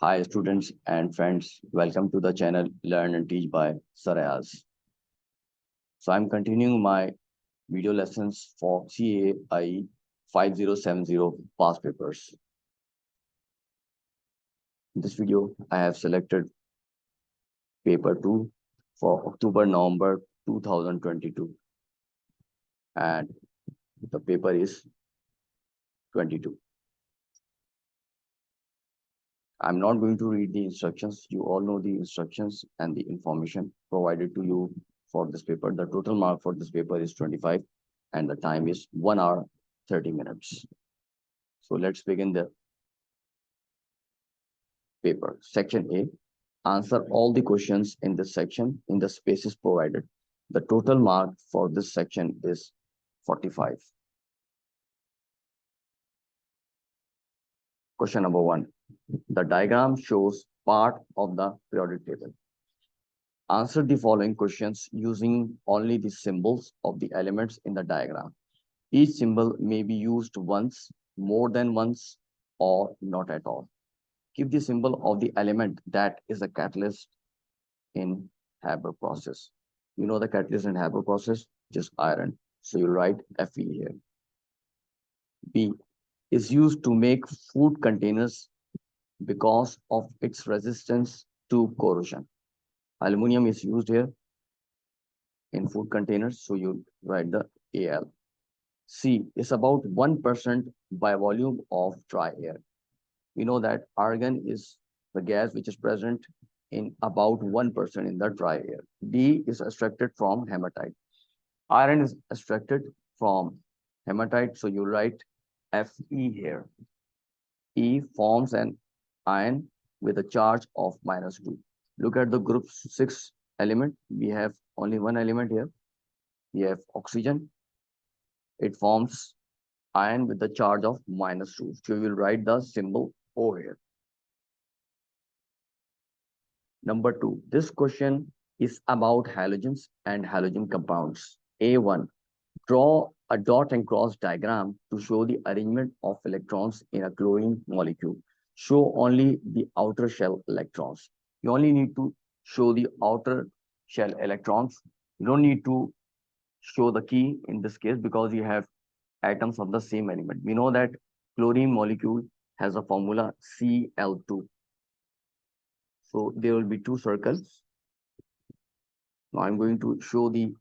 Hi students and friends, welcome to the channel Learn and Teach by Sir Ayaz. So I'm continuing my video lessons for CAI 5070 past papers. In this video, I have selected paper 2 for October-November 2022 and the paper is 22. I'm not going to read the instructions. You all know the instructions and the information provided to you for this paper. The total mark for this paper is 25 and the time is 1 hour 30 minutes. So let's begin the paper. Section A. Answer all the questions in this section in the spaces provided. The total mark for this section is 45. Question number 1. The diagram shows part of the periodic table. Answer the following questions using only the symbols of the elements in the diagram. Each symbol may be used once, more than once, or not at all. Give the symbol of the element that is a catalyst in Haber process. You know the catalyst in Haber process, just iron. So you write Fe here. B is used to make food containers because of its resistance to corrosion. Aluminum is used here in food containers, so you write the Al. C is about 1% by volume of dry air. We know that argon is the gas which is present in about 1% in the dry air. D is extracted from hematite. Iron is extracted from hematite, so you write Fe here. E forms an ion with a charge of -2. Look at the group 6 element. We have only one element here. We have oxygen. It forms ion with the charge of -2. So you will write the symbol O here. Number 2. This question is about halogens and halogen compounds. A1. Draw a dot and cross diagram to show the arrangement of electrons in a chlorine molecule. Show only the outer shell electrons. You only need to show the outer shell electrons. You don't need to show the key in this case because you have atoms of the same element. We know that chlorine molecule has a formula Cl2. So there will be two circles. Now I'm going to show the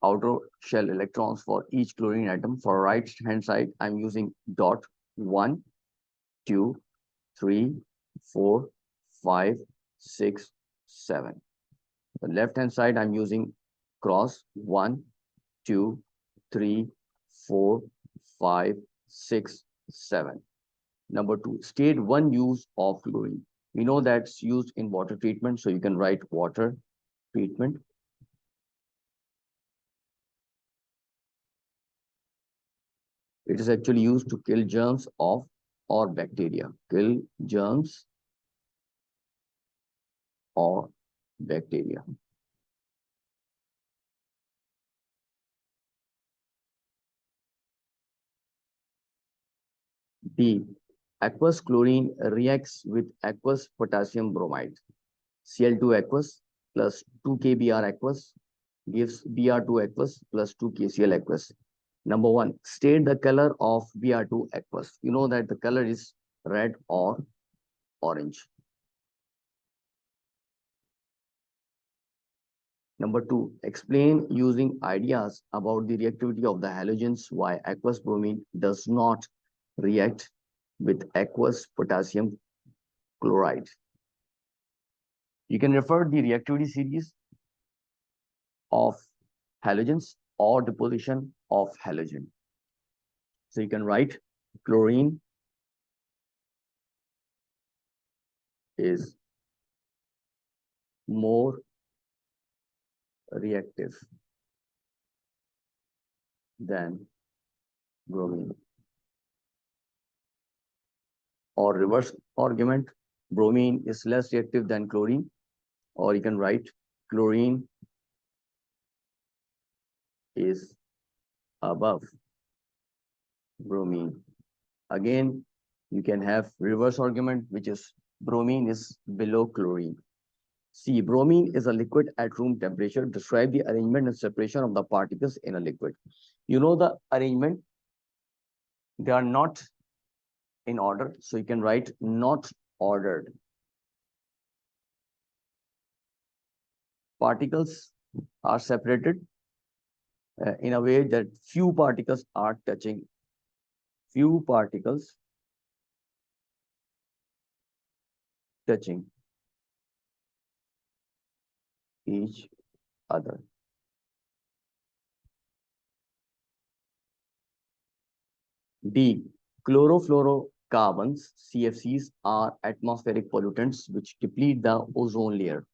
outer shell electrons for each chlorine atom. For right hand side, I'm using dot 1, 2, 3, 4, 5, 6, 7. The left hand side, I'm using cross 1, 2, 3, 4, 5, 6, 7. Number 2, state one use of chlorine. We know that's used in water treatment, so you can write water treatment. It is actually used to kill germs of or bacteria. Kill germs or bacteria. D. Aqueous chlorine reacts with aqueous potassium bromide. Cl2 aqueous plus 2 kBr aqueous gives Br2 aqueous plus 2 KCl aqueous. Number 1, state the color of Br2 aqueous. You know that the color is red or orange. Number 2, explain using ideas about the reactivity of the halogens why aqueous bromine does not react with aqueous potassium chloride. You can refer the reactivity series of halogens or deposition of halogen. So you can write chlorine is more reactive than bromine. Or reverse argument, bromine is less reactive than chlorine, or you can write chlorine is above bromine. Again, you can have reverse argument, which is Bromine is below chlorine. C. Bromine is a liquid at room temperature. Describe the arrangement and separation of the particles in a liquid. You know the arrangement. They are not in order. So you can write not ordered. Particles are separated in a way that few particles are touching. Few particles touching each other. D. Chlorofluorocarbons, CFCs, are atmospheric pollutants which deplete the ozone layer.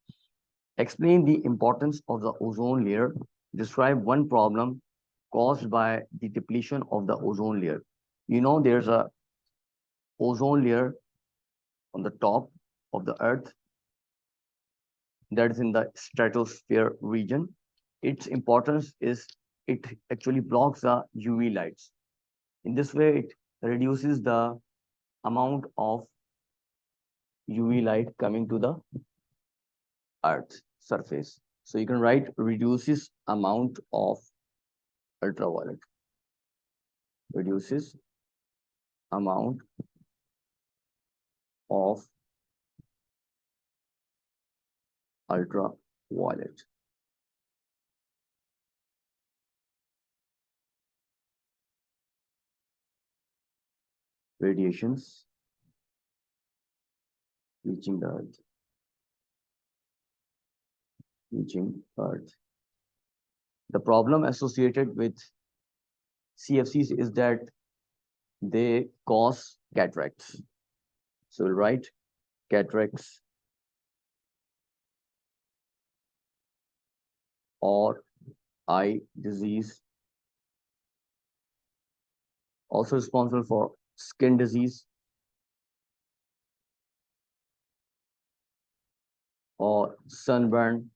Explain the importance of the ozone layer. Describe one problem caused by the depletion of the ozone layer. You know there's a ozone layer on the top of the earth that is in the stratosphere region. Its importance is it actually blocks the UV lights. In this way, it reduces the amount of UV light coming to the earth surface. So you can write reduces amount of ultraviolet. Reduces amount of ultraviolet. Radiations reaching the earth. Reaching earth. The problem associated with CFCs is that they cause cataracts. So we'll write cataracts or eye disease. Also responsible for skin disease or sunburn.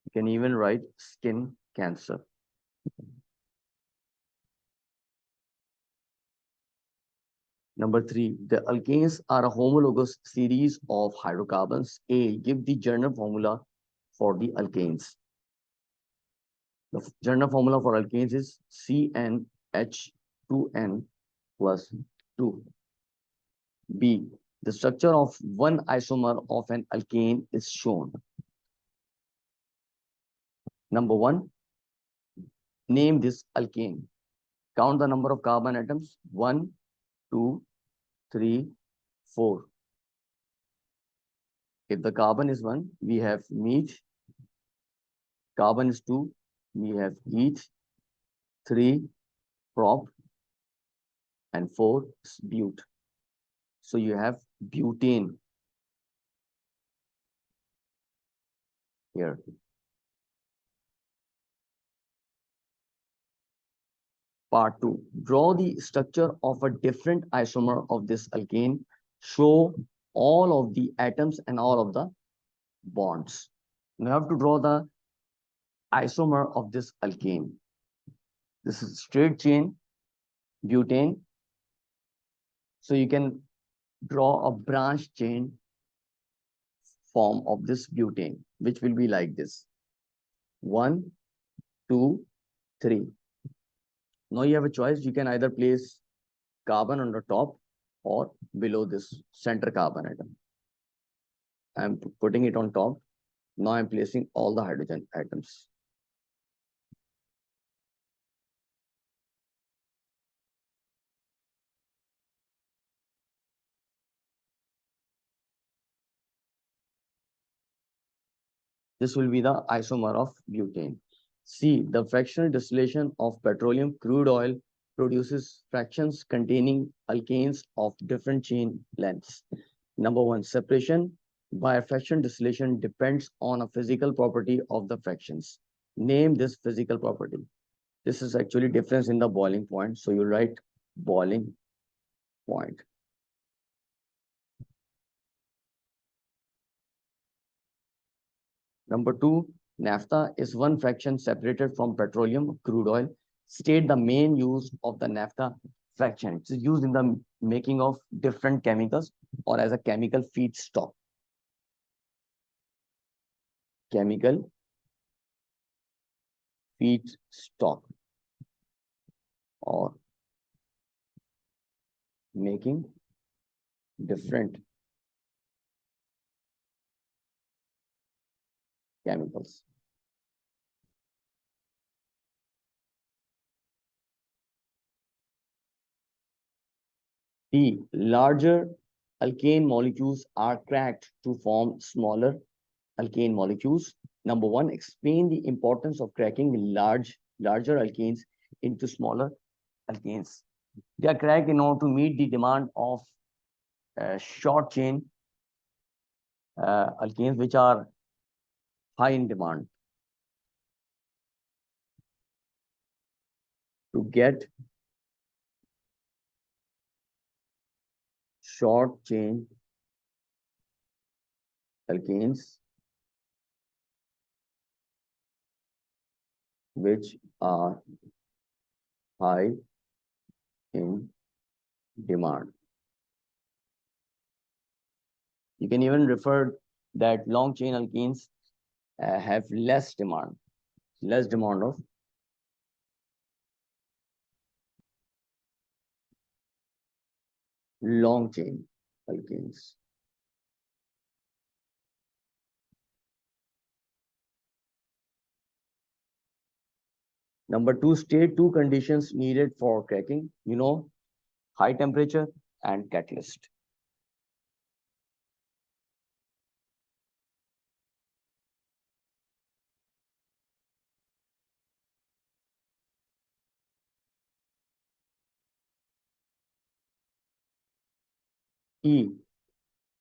You can even write skin cancer. Number 3, the alkanes are a homologous series of hydrocarbons. A, give the general formula for the alkanes. The general formula for alkanes is CnH2n plus 2. B, the structure of one isomer of an alkane is shown. Number 1, name this alkane. Count the number of carbon atoms. 1, 2, 3, 4. If the carbon is 1, we have meat. Carbon is 2, we have eat. 3, prop. And 4 is bute. So you have butane here. Part 2. Draw the structure of a different isomer of this alkane. Show all of the atoms and all of the bonds. You have to draw the isomer of this alkane. This is straight chain butane. So you can draw a branch chain form of this butane, which will be like this. 1, 2, 3. Now you have a choice. You can either place carbon on the top or below this center carbon atom. I'm putting it on top. Now I'm placing all the hydrogen atoms. This will be the isomer of butane. C, the fractional distillation of petroleum crude oil produces fractions containing alkanes of different chain lengths. Number 1, separation by fraction distillation depends on a physical property of the fractions. Name this physical property. This is actually difference in the boiling point. So you write boiling point. Number 2, naphtha is one fraction separated from petroleum crude oil. State the main use of the naphtha fraction. It's used in the making of different chemicals or as a chemical feedstock. Chemical feedstock or making different chemicals. The larger alkane molecules are cracked to form smaller alkane molecules. Number one, explain the importance of cracking larger alkanes into smaller alkanes. They are cracked in order to meet the demand of short chain alkanes, which are high in demand. To get short chain alkanes, which are high in demand. You can even refer that long chain alkenes have less demand of long chain alkenes. Number two, state two conditions needed for cracking. High temperature and catalyst. E.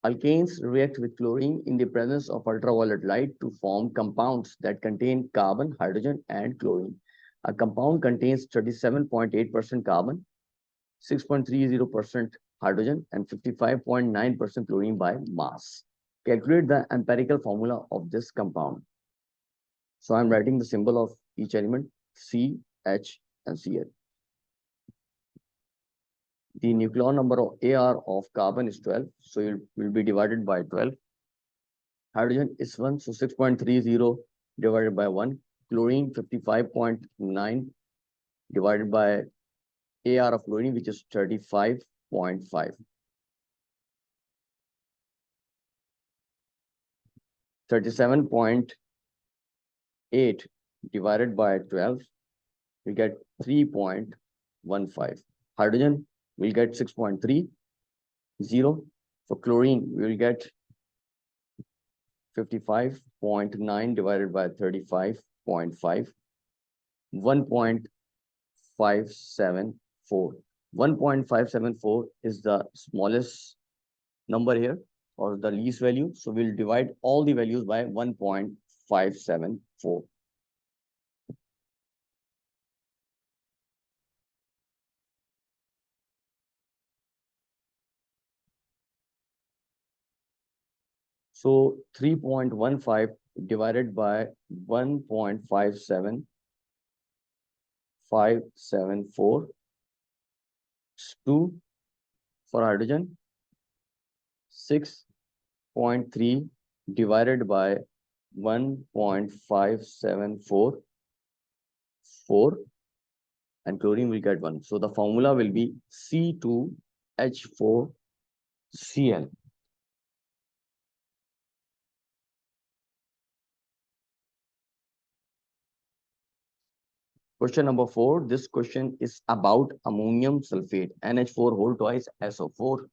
Alkanes react with chlorine in the presence of ultraviolet light to form compounds that contain carbon, hydrogen, and chlorine. A compound contains 37.8% carbon, 6.30% hydrogen, and 55.9% chlorine by mass. Calculate the empirical formula of this compound. So I'm writing the symbol of each element, C, H, and Cl. The nucleon number of AR of carbon is 12, so it will be divided by 12. Hydrogen is 1, so 6.30 divided by 1. Chlorine 55.9 divided by AR of chlorine, which is 35.5. 37.8 divided by 12, we get 3.15. Hydrogen will get 6.30. For chlorine, we will get 55.9 divided by 35.5, 1.574. 1.574 is the smallest number here, or the least value. So we'll divide all the values by 1.574. So 3.15 divided by 1.574 is 2 for hydrogen. 6.3 divided by 1.574, 4, and chlorine will get 1. So the formula will be C2H4Cl. Question number 4. This question is about ammonium sulfate, NH4 whole twice SO4.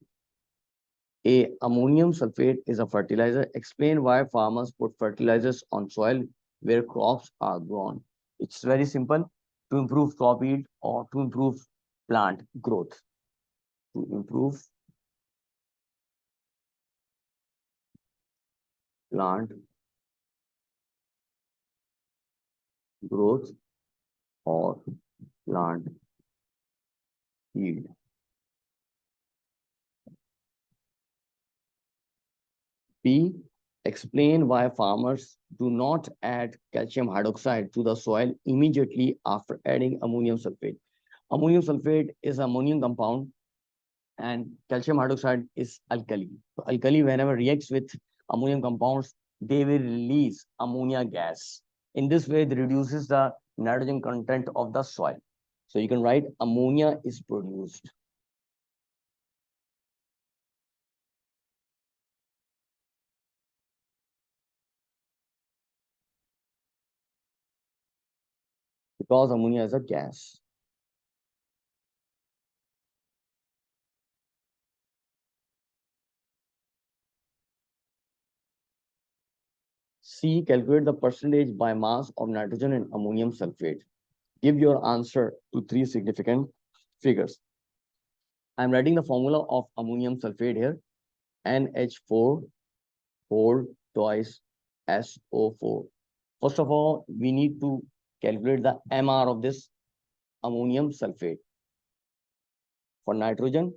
A. Ammonium sulfate is a fertilizer. Explain why farmers put fertilizers on soil where crops are grown. It's very simple. To improve crop yield or to improve plant growth. To improve plant growth or plant yield. P Explain why farmers do not add calcium hydroxide to the soil immediately after adding ammonium sulfate. Ammonium sulfate is ammonium compound and calcium hydroxide is alkali. So alkali, whenever reacts with ammonium compounds, they will release ammonia gas. In this way, it reduces the nitrogen content of the soil. So you can write ammonia is produced. Because ammonia is a gas. C, calculate the percentage by mass of nitrogen in ammonium sulfate. Give your answer to three significant figures. I'm writing the formula of ammonium sulfate here. NH4 whole twice SO4. First of all, we need to calculate the MR of this ammonium sulfate. For nitrogen,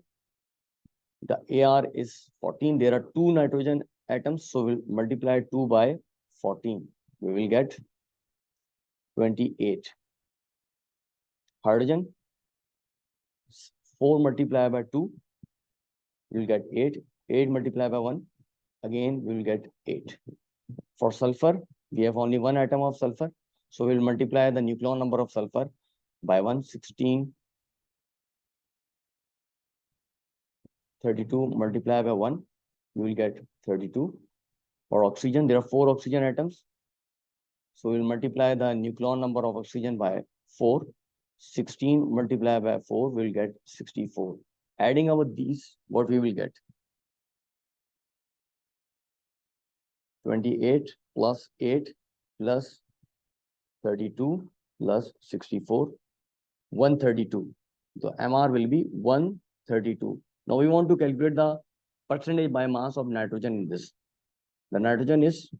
the AR is 14. There are two nitrogen atoms, so we'll multiply 2 by 14. We will get 28. Hydrogen, 4 multiplied by 2, we will get 8. 8 multiplied by 1, again we will get 8. For sulfur, we have only one atom of sulfur, so we'll multiply the nucleon number of sulfur by 1, 16. 32 multiplied by 1, we will get 32. For oxygen, there are 4 oxygen atoms, so we'll multiply the nucleon number of oxygen by 4. 16 multiplied by 4, we'll get 64. Adding over these, what we will get? 28 plus 8 plus 32 plus 64, 132. So MR will be 132. Now we want to calculate the percentage by mass of nitrogen in this. The nitrogen is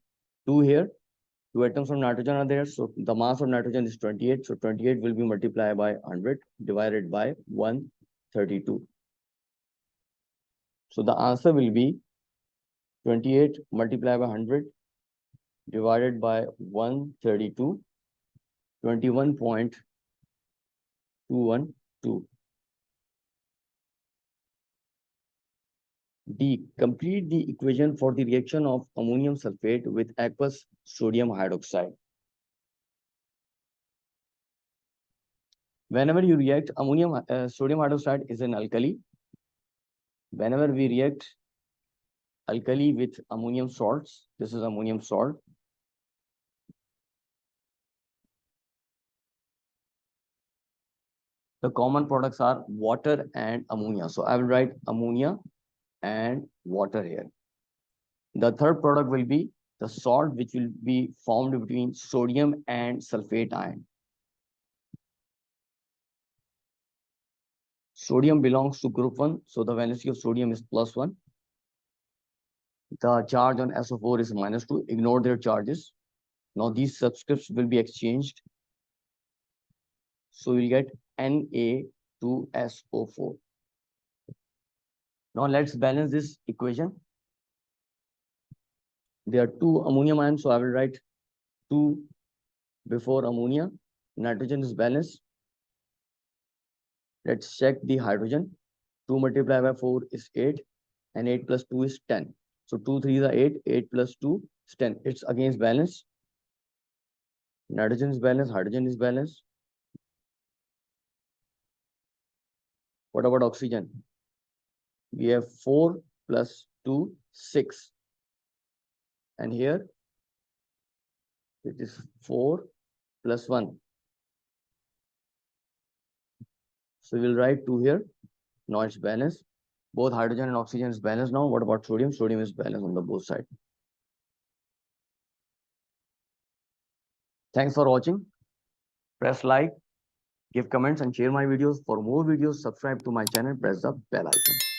2 here. 2 atoms of nitrogen are there. So the mass of nitrogen is 28. So 28 will be multiplied by 100 divided by 132. So the answer will be 28 multiplied by 100 divided by 132, 21.212. D. Complete the equation for the reaction of ammonium sulfate with aqueous sodium hydroxide. Whenever you react, sodium hydroxide is an alkali. Whenever we react alkali with ammonium salts, this is ammonium salt. The common products are water and ammonia. So I will write ammonia and water here. The third product will be the salt, which will be formed between sodium and sulfate ion. Sodium belongs to group 1, so the valency of sodium is +1. The charge on SO4 is -2. Ignore their charges. Now these subscripts will be exchanged. So we'll get Na2SO4. Now let's balance this equation. There are 2 ammonium ions, so I will write 2 before ammonia. Nitrogen is balanced. Let's check the hydrogen. 2 multiplied by 4 is 8, and 8 plus 2 is 10. So 2 3 is 8, 8 plus 2 is 10. It's against balance. Nitrogen is balanced, hydrogen is balanced. What about oxygen? We have 4 plus 2, 6. And here it is 4 plus 1. So we'll write 2 here. Now it's balanced. Both hydrogen and oxygen is balanced now. What about sodium? Sodium is balanced on the both sides. Thanks for watching. Press like, give comments and share my videos. For more videos, subscribe to my channel, press the bell icon.